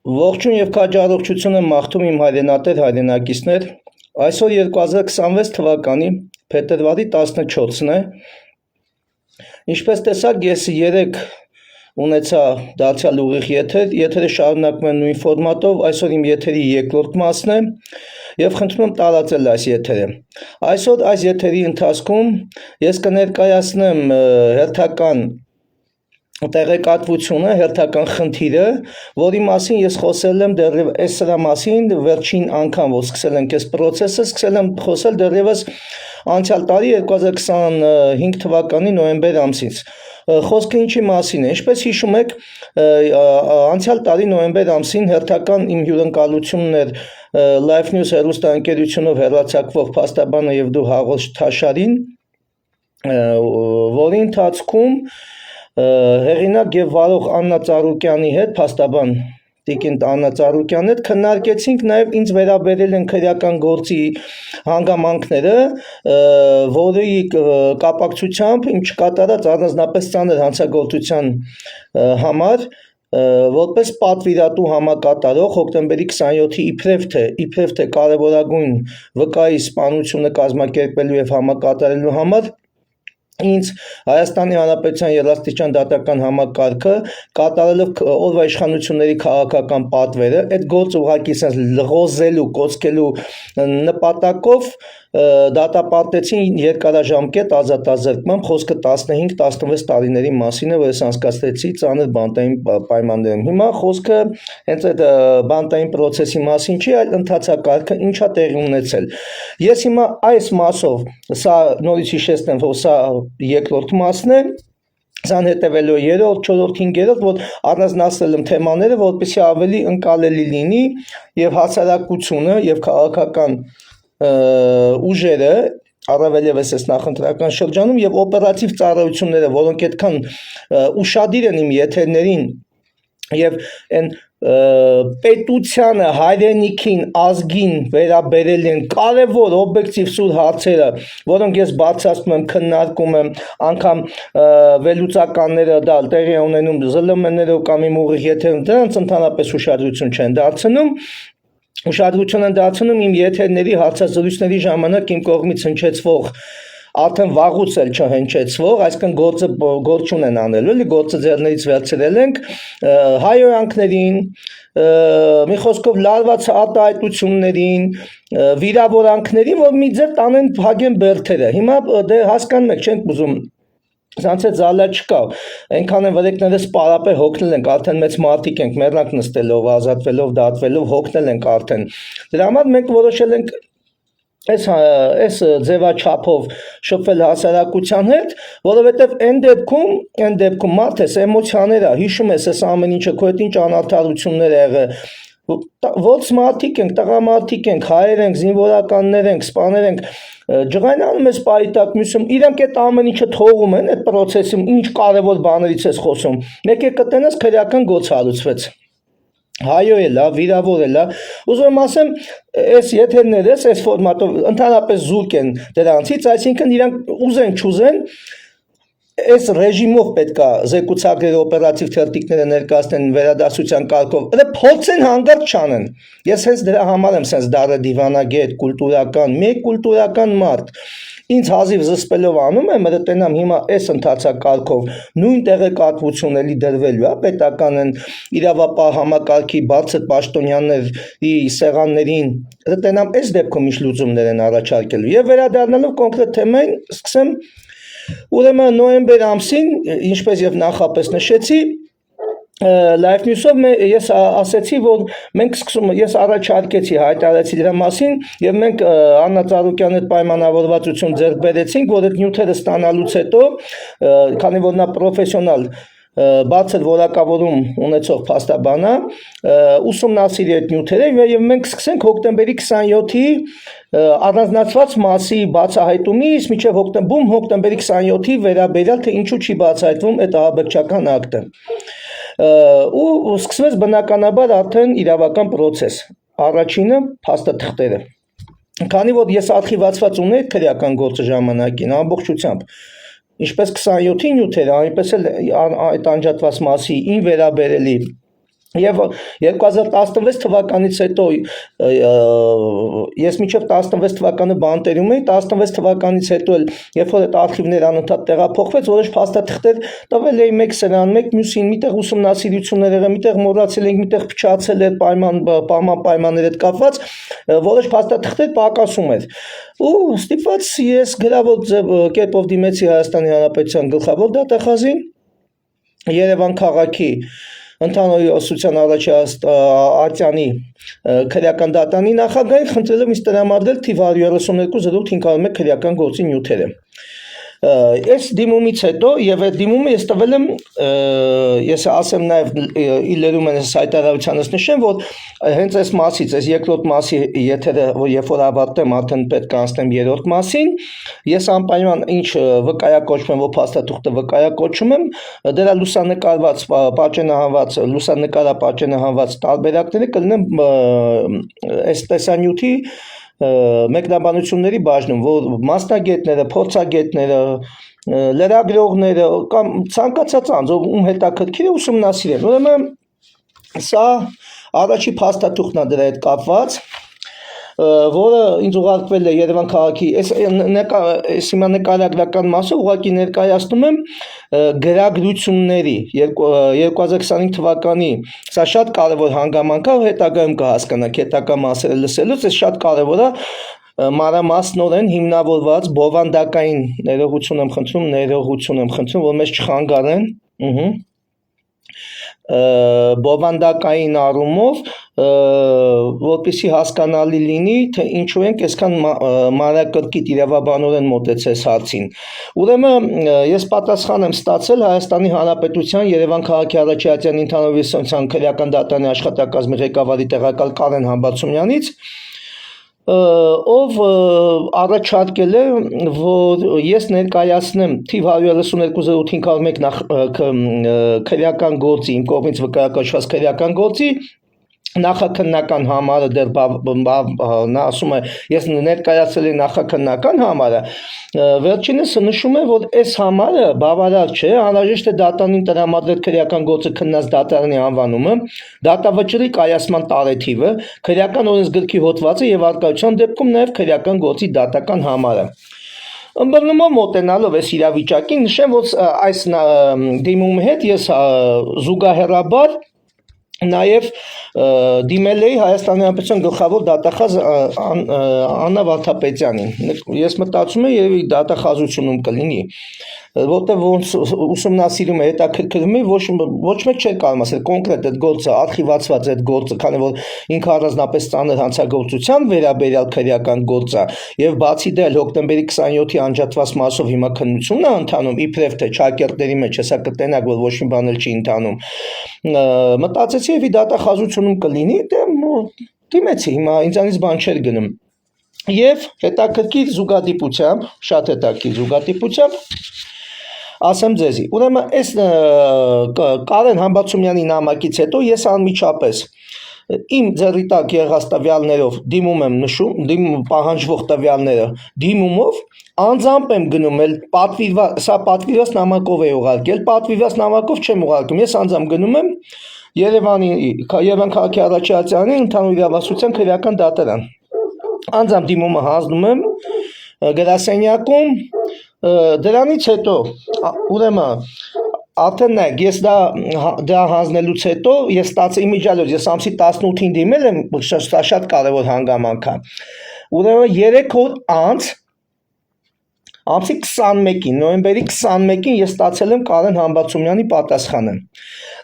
Ողջույն եւ քաջառողջություն եմ մաղթում իմ հայրենատեր հայրենակիցներ։ Այսօր 2026 թվականի փետրվարի 14-ն է։ Ինչպես տեսաք, ես երեք ունեցա դարձյալ ուղիղ եթերը շարունակում եմ նույն ֆորմատով, այսօր իմ եթերի երկրորդ մասն է եւ խնդրում եմ տարածել այս եթերը։ Այսօր այս եթերի ընթացքում ես կներկայացնեմ հերթական տեղեկատվությունը, հերթական խնդիրը, որի մասին ես խոսել եմ դեռևս սրա մասին վերջին անգամ, որ սկսել ենք այս process-ը, սկսել եմ խոսել դեռևս անցյալ տարի 2025 թվականի նոյեմբեր ամսից։ Խոսքը ինչի մասին է, ինչպես հիշում եք, անցյալ տարի նոյեմբեր ամսին հերթական իմ հյուրընկալությունն էր Life News հեռուստաընկերությունով հեռարձակվող փաստաբանը եւ դու հաղորդաշարին, որի ընթացքում հեղինակ եւ վարող Աննա Ծառուկյանի հետ, փաստաբան Տիկին Աննա Ծառուկյանի հետ քննարկեցինք նաեւ ինձ վերաբերել են քրեական գործի հանգամանքները, որի կապակցությամբ իմ չկատարած առանձնապես ծանր հանցագործության համար որպես պատվիրատու համակատարող հոկտեմբերի 27-ի իբրև թե կարևորագույն վկայի սպանությունը կազմակերպելու եւ համակատարելու համար ինձ Հայաստանի Հանրապետության երաստիճան դատական համակարգը կատարելով օրվա իշխանությունների քաղաքական պատվերը, այդ գործը ուղղակի sense լղոզելու, կոծկելու նպատակով դատապարտեցին երկարաժամկետ ազատազրկման, խոսքը 15-16 տարիների մասին է, որ ես անցկացրեցի ծանր բանտային պայմաններում։ Հիմա խոսքը հենց այդ բանտային process-ի մասին չի, այլ ընթացակարգը ինչա տեղի ունեցել։ Ես հիմա այս մասով, սա նորից հիշեցնեմ, որ սա երկրորդ մասն է, սան հետևելու 3-րդ, 4-րդ, 5-րդ, որ առանձնացրել եմ թեմաները, որպեսզի ավելի ընկալելի լինի եւ հասարակությունը եւ քաղաքական ուժերը առավել եւս այս նախընտրական շրջանում եւ օպերատիվ ծառայությունները, որոնք այդքան ուշադիր են իմ եթերներին եւ այն պետությանը, հայրենիքին, ազգին վերաբերել են կարևոր օբյեկտիվ սուր հարցերը, որոնք ես բարձրացնում եմ, քննարկում եմ, անգամ վերլուծականները դա տեղի ունենում ԶԼՄ-ներով կամ իմ ուղիղ եթերում, դրանց ընդհանրապես ուշադրություն չեն դարձնում։ Ուշադրություն են դարձնում իմ եթերների հարցազրույցների ժամանակ իմ կողմից հնչեցվող արդեն վաղուց էլ չհնչեցվող, այսինքն գործ չունեն անելու, էլի գործը ձեռներից վերցրել ենք հայոյանքներին, մի խոսքով լարված արտահայտություններին, վիրավորանքներին, որ մի ձև տանեն փակեն բերդերը։ Հիմա դե հասկանում եք, չենք ուզում Սանց է զալա չկա, այնքան են վրեկներս պարապեր հոգնել ենք, արդեն մեծ մարդիկ ենք, մեռնանք նստելով, ազատվելով, դատվելով, հոգնել ենք արդեն։ Դրա համար մենք որոշել ենք այս ձևաչափով շփվել հասարակության հետ, որովհետև այն դեպքում մարդ ես էմոցիաներ է, հիշում ես այս ամեն ինչը, քո հետ ինչ անարդարություններ եղը, ոնց մարդիկ ենք, տղամարդիկ ենք, հայեր ենք, զինվորականներ ենք, սպաներ ենք, ջղայնանում ես պայտակ մյուսում, իրանք այդ ամեն ինչը թողում են, այդ process-ում ինչ կարևոր բաներից ես խոսում, մեկ է կտնես քրեական գործ հարուցվեց։ Հայո է լա, վիրավոր է լա, ուզում եմ ասեմ, այս եթերներս, այս ֆորմատով ընդհանրապես զուրկ են դրանցից, այսինքն իրանք ուզեն չուզեն, այս ռեժիմով պետքա զեկուցագրեր օպերատիվ թերթիկները ներկայացնեն վերադասության կարգով, դա փորձեն հանգարց չանեն։ Ես հենց դրա համար եմ sense դառը դիվանագետ, կուլտուրական, մեկ կուլտուրական մարդ։ Ինձ հազիվ զսպելով անում եմ, մտենամ հիմա այս ընթացակարգով նույն տեղեկատվություն էլի դրվելու է պետականն իրավապահ համակարգի բարձր պաշտոնյաների սեղաններին, մտենամ այս դեպքում ինչ լուծումներ են առաջարկելու։ Եվ վերադառնալով կոնկրետ թեմային, սկսեմ ուրեմն նոյեմբեր ամսին, ինչպես եւ նախապես նշեցի, Life News-ով ես ասեցի, որ մենք սկսում ես առաջարկեցի, հայտարարեցի դրա մասին եւ մենք Աննա Ծառուկյանի հետ պայմանավորվածություն ձեռք բերեցինք, որ այդ նյութերը ստանալուց հետո, քանի որ նա պրոֆեսիոնալ բացր որակավորում ունեցող փաստաբան է, ուսումնասիրի այդ նյութերը եւ մենք սկսենք հոկտեմբերի 27-ի առանձնացված մասի բացահայտումից մինչեւ հոկտեմբերի 27-ի վերաբերյալ թե ինչու չի բացահայտվում այդ ահաբեկչական ակտը։ Ու սկսվեց բնականաբար արդեն իրավական process։ Առաջինը փաստաթղթերը։ Քանի որ ես արխիվացված ունեի քրեական գործը ժամանակին ամբողջությամբ, ինչպես 27-ի նյութերը, այնպես էլ այդ անջատված մասի ին վերաբերելի Եվ 2016 թվականից հետո ես մինչև 16 թվականը բանտերում էի, 16 թվականից հետո էլ երբ որ այդ արխիվներ անընդհատ տեղափոխվեց, որոշ փաստաթղթեր տվել էի մեկ սրան, մեկ մյուսին, միտեղ ուսումնասիրություններ եղել, միտեղ մոռացել ենք, միտեղ փչացել էր պայմանների հետ կապված, որոշ փաստաթղթեր պակասում էր։ Ու ստիպված ես գրավոր կերպով դիմեցի Հայաստանի Հանրապետության գլխավոր դատախազին, Երևան քաղաքի ընդհանուր ուսուցչության առաջի ատյանի քրեական դատանի նախագահին խնդրել եմ ինձ տրամադրել թիվ 132.501 քրեական գործի նյութերը։ Այս դիմումից հետո եւ այդ դիմումը ես տվել եմ, ես ասեմ նաեւ իլերում են հայտարարությանս նշեմ, որ հենց այս մասից, այս երկրորդ մասի եթերը, որ երբ որ ավարտեմ, արդեն պետք է անցնեմ երրորդ մասին, ես անպայման ինչ վկայակոչում եմ, որ փաստաթուղթը վկայակոչում եմ, դրա լուսանկարված, պատճենահանված, լուսանկարապատճենահանված տարբերակները կլինեն այս տեսանյութի մեկնաբանությունների բաժնում, որ մասնագետները, փորձագետները, լրագրողները կամ ցանկացած անձ, ում հետաքրքիր է ուսումնասիրել։ Ուրեմն սա առաջի փաստաթուղթն է դրա հետ կապված, որը ինձ ուղարկվել է Երևան քաղաքի, այս հիմա նկարագրական մասը ուղղակի ներկայացնում եմ գրագրությունների 2025 թվականի, սա շատ կարևոր հանգամանք է, հետագայում կհասկանաք, հետագա մասերը լսելուց, այս շատ կարևոր է, մանրամասնորեն հիմնավորված բովանդակային ներողություն եմ խնդրում, որ մեզ չխանգարեն, բովանդակային առումով, որպեսզի հասկանալի լինի, թե ինչու ենք այսքան մանրակրկիտ իրավաբանորեն մոտեցես հարցին։ Ուրեմն ես պատասխան եմ ստացել Հայաստանի Հանրապետության Երևան քաղաքի առաջի ատյանի ընդհանուր ուսումնասիրության քրեական դատարանի աշխատակազմի ղեկավարի տեղակալ Կարեն Համբարձումյանից, ով առաջարկել է, որ ես ներկայացնեմ թիվ 132.501 քրեական գործի, իմ կողմից վկայակոչված քրեական գործի նախաքննական համարը դեռ նա ասում է, ես ներկայացել եմ նախաքննական համարը, վերջինս նշում է, որ այս համարը բավարար չէ, անհրաժեշտ է դատարանին տրամադրել քրեական գործը քննած դատարանի անվանումը, դատավճռի կայացման տարեթիվը, քրեական օրենսգրքի հոդվածը եւ արկայության դեպքում նաեւ քրեական գործի դատական համարը։ Ըմբռնումով մոտենալով այս իրավիճակին նշեմ, որ այս դիմումի հետ ես զուգահեռաբար նաև դիմել էի Հայաստանի Հանրապետության գլխավոր դատախազ Աննա Վարդապետյանին։ Ես մտածում եմ, երևի դատախազությունում կլինի, որտեղ ուսումնասիրում է, հետաքրքրում է, ոչ մեկ չէր կարող ասել կոնկրետ այդ գործը, արխիվացված այդ գործը, քանի որ ինքը առանձնապես ծանր հանցագործության վերաբերյալ քրեական գործ է, եւ բացի դա հոկտեմբերի 27-ի անջատված մասով հիմա քննությունն է ընթանում, իբրև թե ճակերտների մեջ հեսա կտենակ, որ ոչ մի բան էլ չի ընթանում։ Մտածեցի, եւի դատախազությունում կլինի, դիմեցի, հիմա ինձանից բան չէր գնում։ Եվ հետաքրքիր զուգադիպությամբ, շատ հետաքրքիր զուգադիպությամբ ասեմ ձեզի, ուրեմն այս Կարեն Համբարձումյանի նամակից հետո ես անմիջապես իմ ձեռի տակ եղած տվյալներով դիմում եմ նշում, պահանջվող տվյալները դիմումով, անձամբ եմ գնում, սա պատվիրված նամակով է ուղարկել, պատվիրված նամակով չեմ ուղարկում, ես անձամբ գնում եմ Երևան քաղաքի առաջի ատյանի ընդհանուր իրավասության քրեական դատարան, անձամբ դիմումը հանձնում եմ գրասենյակում, դրանից հետո ուրեմն արդեն նայեք, ես դա հանձնելուց հետո ես ստացա իմիջիալոց, ես ամսի 18-ին դիմել եմ, սա շատ կարևոր հանգամանք է, ուրեմն 3 օր անց ամսի 21-ին, նոյեմբերի 21-ին ես ստացել եմ Կարեն Համբարձումյանի պատասխանը։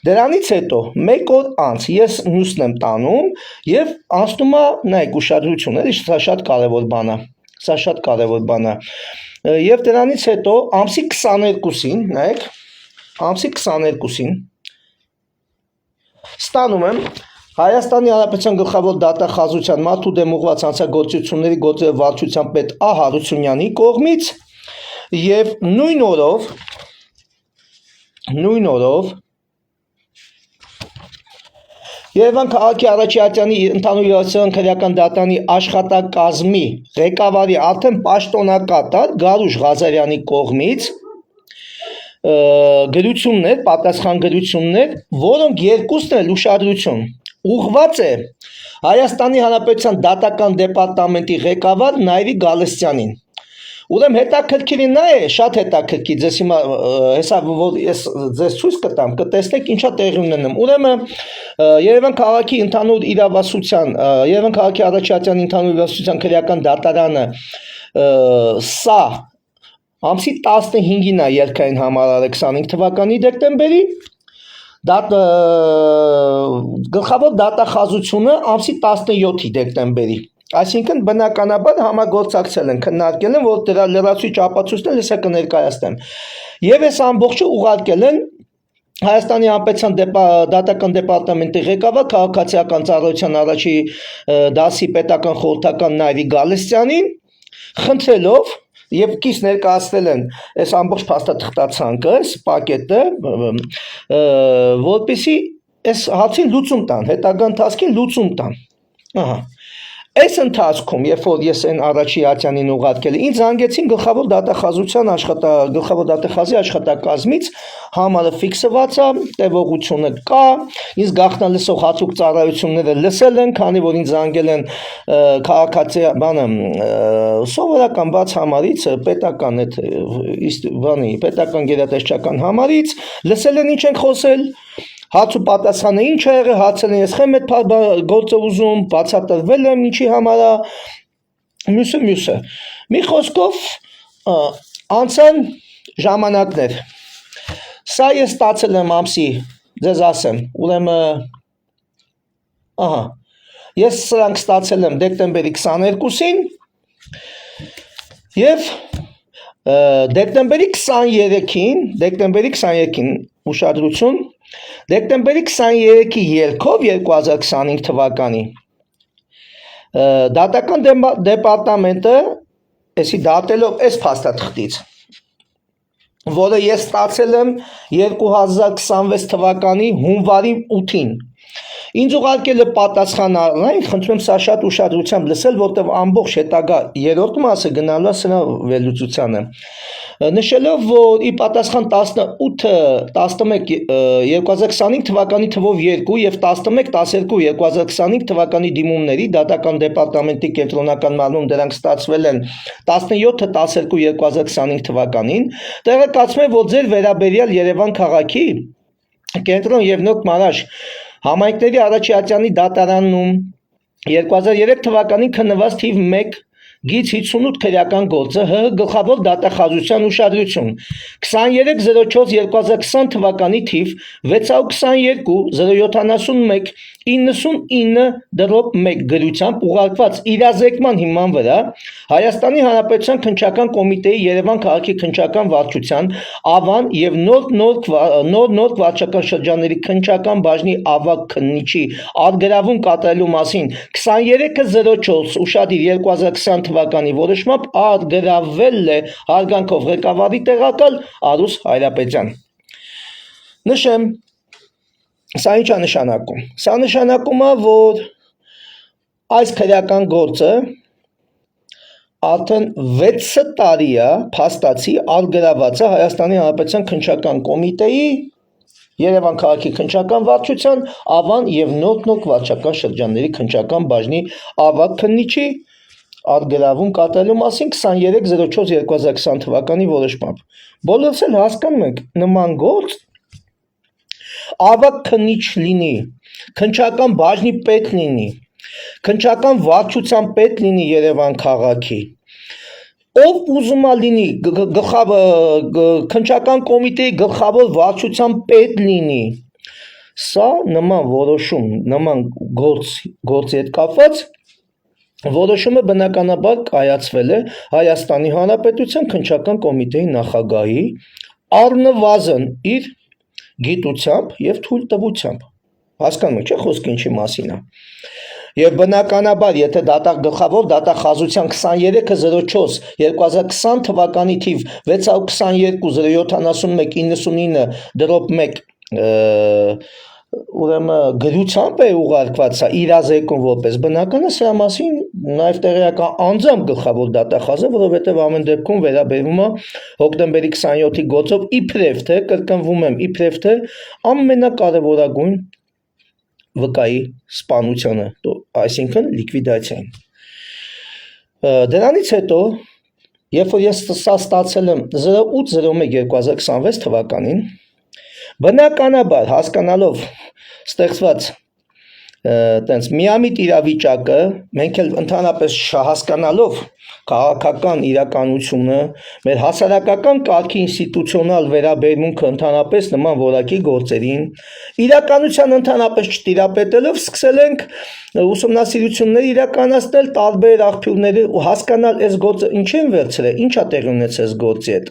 Դրանից հետո 1 օր անց ես մյուսն եմ տանում եւ անցնում է, նայեք ուշադրություն, էլի սա շատ կարևոր բան է, սա շատ կարևոր բան է։ Եվ դրանից հետո ամսի 22-ին, նայեք, ամսի 22-ին ստանում եմ Հայաստանի Հանրապետության գլխավոր դատախազության մարդու դեմ ուղղված հանցագործությունների գործերի վարչության պետ Ա. Հարությունյանի կողմից եւ նույն օրով Երևան քաղաքի առաջի ատյանի ընդհանուր իրավասության քրեական դատարանի աշխատակազմի ղեկավարի արդեն պաշտոնակատար Գարուշ Ղազարյանի կողմից գրություններ, պատասխան գրություններ, որոնք երկուսն էլ ուշադրություն ուղղված է Հայաստանի Հանրապետության դատական դեպարտամենտի ղեկավար Նայիրի Գալստյանին։ Ուրեմն հետաքրքիրը նա է, շատ հետաքրքիր, ձեզ հիմա հեսա որ ես ձեզ ցույց կտամ, կտեսնեք ինչա տեղի ունենում։ Ուրեմն Երևան քաղաքի ընդհանուր իրավասության, Երևան քաղաքի առաջատյան ընդհանուր իրավասության քրեական դատարանը սա ամսի 15-ին է երկային համարարը 25 թվականի դեկտեմբերի գլխավոր դատախազությունը ամսի 17-ի դեկտեմբերի, այսինքն բնականաբար համագործակցել են, քննարկել են, որ դրա լրացուցիչ ապացույցներ ես կներկայացնեմ։ Եվ այս ամբողջը ուղարկել են Հայաստանի Հանրապետության դատական դեպարտամենտի ղեկավար քաղաքացիական ծառայության առաջի դասի պետական խորհրդական Նայիրի Գալստյանին, խնդրելով Եվ կից ներկայացրել են այս ամբողջ փաստաթղթացանկը, այս պակետը, որպեսզի այս հարցին լուծում տան, հետագա ընթացքին լուծում տան։ Ահա։ Այս ընթացքում, երբ որ ես այն առաջի ատյանին ուղարկել ինձ զանգեցին գլխավոր դատախազության գլխավոր դատախազի աշխատակազմից, համարը ֆիքսված է, տևողությունը կա, ինձ գաղտնալսող հատուկ ծառայությունները լսել են, քանի որ ինձ զանգել են սովորական բաց համարից, պետական պետական գերատեսչական համարից, լսել են ինչ ենք խոսել, Հաց ու պատասխանը ինչ է եղել, հացել են ես խեմ այդ գործը ուզում, բացատրվել եմ ինչի համար է, մյուսը։ Մի խոսքով անցան ժամանակներ։ Սա ես ստացել եմ ամսի, ձեզ ասեմ, ուրեմն, ահա, ես սրանք ստացել եմ դեկտեմբերի 22-ին և դեկտեմբերի 23-ին ուշադրություն, դեկտեմբերի 23-ի ելքով 2025 թվականի դատական դեպարտամենտը էսի դատելով այս փաստաթղթից, որը ես ստացել եմ 2026 թվականի հունվարի 8-ին, ինձ ուղարկել է պատասխանարին, խնդրում եմ սա շատ ուշադրությամբ լսել, որտեղ ամբողջ հետագա երրորդ մասը գնալու է սրա վերլուծությանը, նշելով, որ ի պատասխան 18-11-2025 թվականի թվով 2 և 11-12-2025 թվականի դիմումների դատական դեպարտամենտի կենտրոնական մարմնում դրանք ստացվել են 17-12-2025 թվականին, տեղեկացում եմ, որ ձեր վերաբերյալ Երևան քաղաքի կենտրոն և Նոր Մարաշ համայնքների առաջի ատյանի դատարանում 2003 թվականին քննված թիվ 1 գիծ 58 քրեական գործը ՀՀ գլխավոր դատախազության ուշադրություն 2304-2020 թվականի թիվ 622-071-99/1 գրությամբ ուղարկված իրազեկման հիման վրա Հայաստանի Հանրապետության քննչական կոմիտեի Երևան քաղաքի քննչական վարչության Ավան և նոր վարչական շրջանների քննչական բաժնի ավագ քննիչի արտգրավում կատարելու մասին 23-04 ուշադիր 2020 թվականի որոշմամբ արտգրավել է հարգանքով ղեկավարի տեղակալ Արուս Հայրապետյան։ Նշեմ, սա ինչ է նշանակում։ Սա նշանակում է, որ այս քրեական գործը արդեն 6 տարի է փաստացի արտգրաված է Հայաստանի Հանրապետության քննչական կոմիտեի Երևան քաղաքի քննչական վարչության Ավան և նոր վարչական շրջանների քննչական բաժնի ավագ քննիչի արտգրավում կատարելու մասին 23-04-2020 թվականի որոշմամբ։ Բոլորս էլ հասկանում ենք, նման գործ ավագ քննիչ լինի, քննչական բաժնի պետ լինի, քննչական վարչության պետ լինի Երևան քաղաքի, ով ուզում է լինի քննչական կոմիտեի գլխավոր վարչության պետ լինի, սա նման որոշում, նման գործի հետ կապված որոշումը բնականաբար կայացվել է Հայաստանի Հանրապետության քննչական կոմիտեի նախագահի առնվազն իր գիտությամբ և թույլտվությամբ։ Հասկանում եք, չէ՞ խոսքը ինչի մասին է։ Եվ բնականաբար, եթե գլխավոր դատախազության 23-04-2020 թվականի թիվ 622-071-99/1 ուրեմն գրությամբ է ուղարկված սա իրազեկում որպես բնական է, սրա մասին նաև տեղյական անձամբ գլխավոր դատախազը, որովհետև ամեն դեպքում վերաբերում է հոկտեմբերի 27-ի գծով իբրև թե, կրկնվում եմ, իբրև թե ամենակարևորագույն վկայի սպանությանը, այսինքն լիկվիդացիային։ Դրանից հետո, երբ որ ես սա ստացել եմ 08/01/2026 թվականին, բնականաբար հասկանալով ստեղծված տենց միամիտ իրավիճակը, մենք էլ ընդհանրապես հասկանալով քաղաքական իրականությունը, մեր հասարակական կարգի ինստիտուցիոնալ վերաբերմունքը ընդհանրապես նման որակի գործերին, իրականության ընդհանրապես չտիրապետելով սկսել ենք ուսումնասիրություններ իրականացնել տարբեր աղբյուրների ու հասկանալ այս գործը ինչ են վերցրել, ինչ է տեղի ունեցել այս գործի հետ։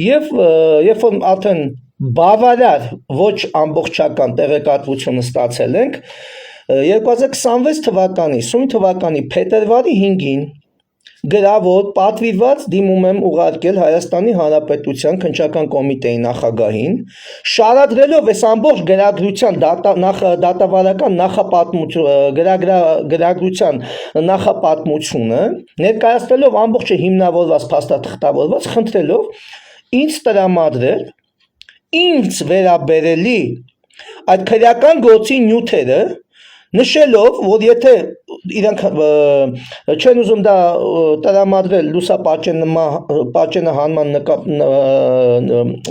Եվ երբ որ արդեն բավարար ոչ ամբողջական տեղեկատվությունը ստացել ենք, 2026 թվականի, սույն թվականի փետրվարի 5-ին գրավոր պատվիրված դիմում եմ ուղարկել Հայաստանի Հանրապետության քննչական կոմիտեի նախագահին, շարադրելով այս ամբողջ գրագրության դատավարական գրագրության նախապատմությունը, ներկայացնելով ամբողջը հիմնավորված, փաստաթղթավորված, խնդրելով ինձ տրամադրել ինձ վերաբերելի այդ քրեական գործի նյութերը, նշելով, որ եթե իրանք չեն ուզում դա տրամադրել լուսապաճենահանման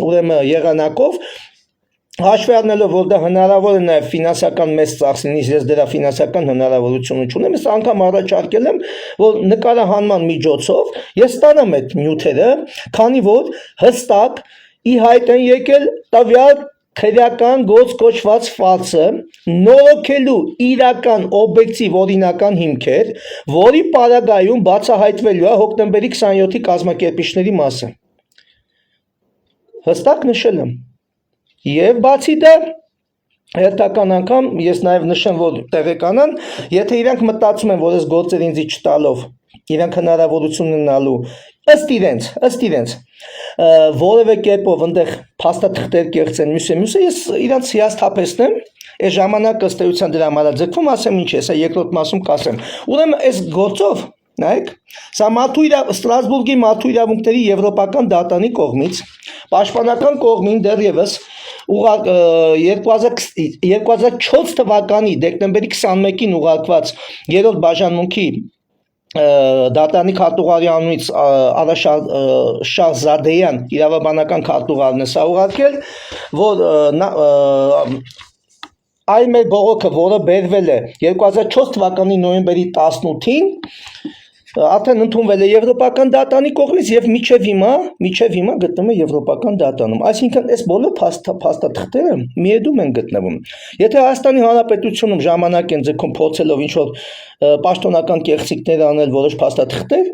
ուրեմն եղանակով, հաշվի առնելով, որ դա հնարավոր է նաև ֆինանսական մեծ ծախսին, ես դրա ֆինանսական հնարավորությունը չունեմ, ես անգամ առաջարկել եմ, որ նկարահանման միջոցով ես ստանամ այդ նյութերը, քանի որ հստակ ի հայտ են եկել տվյալ քրեական գործ կոչված ֆալսը նորոգելու իրական օբյեկտիվ օրինական հիմքեր, որի պարագայում բացահայտվելու է հոկտեմբերի 27-ի կազմակերպիչների մասը։ Հստակ նշել եմ։ Եվ բացի դա, հերթական անգամ ես նաև նշեմ, որ տեղեկանան, եթե իրանք մտածում են, որ այս գործեր ինձ չտալով, իրանք հնարավորություն ունենալու ըստ իրենց որևէ կերպով այնտեղ փաստաթղթեր կեղծեն, մյուսը, ես իրանց հիասթափեցնեմ, այս ժամանակ ըստ էության դրա համար ձգվում, ասեմ ինչ է, սա երկրորդ մասում կասեմ։ Ուրեմն այս գործով, նայեք, սա Ստրասբուրգի մարդու իրավունքների եվրոպական դատարանի կողմից, պաշտպանական կողմին դեռևս 2004 թվականի դեկտեմբերի 21-ին ուղարկված երրորդ բաժանմունքի դատարանի քարտուղարի անունից Շահզադեյան իրավաբանական քարտուղարն է սա ուղարկել, որ այլ մեր բողոքը, որը բերվել է 2004 թվականի նոյեմբերի 18-ին, արդեն ընդունվել է Եվրոպական դատարանի կողմից եւ մինչեւ հիմա գտնվում է Եվրոպական դատարանում։ Այսինքն այս բոլոր փաստաթղթերը միեդում են գտնվում։ Եթե Հայաստանի Հանրապետությունում ժամանակ են ձգում փորձելով ինչ որ պաշտոնական կեղծիքներ անել, որոշ փաստաթղթեր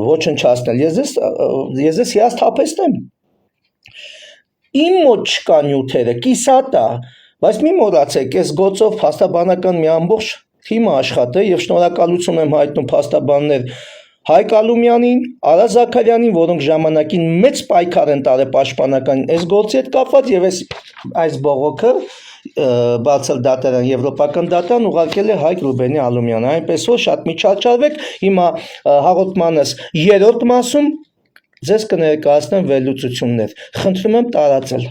ոչնչացնել, ես հիասթափեցնեմ։ Իմ մոտ չկա նյութերը, կիսատ է, բայց մի մոռացեք, այս գործով փաստաբանական մի ամբողջ թիմը աշխատել եւ շնորհակալություն եմ հայտնում փաստաբաններ Հայկ Ալումյանին, Արա Զաքարյանին, որոնք ժամանակին մեծ պայքար են տարել պաշտպանական այս գործի հետ կապված եւ այս բողոքը բացել դատարան Եվրոպական դատարան ուղարկել է Հայկ Ռուբենի Ալումյանը, այնպես որ շատ մի չարչարվեք, հիմա հաղորդմանս երրորդ մասում ձեզ կներկայացնեմ վերլուծություններ, խնդրում եմ տարածել։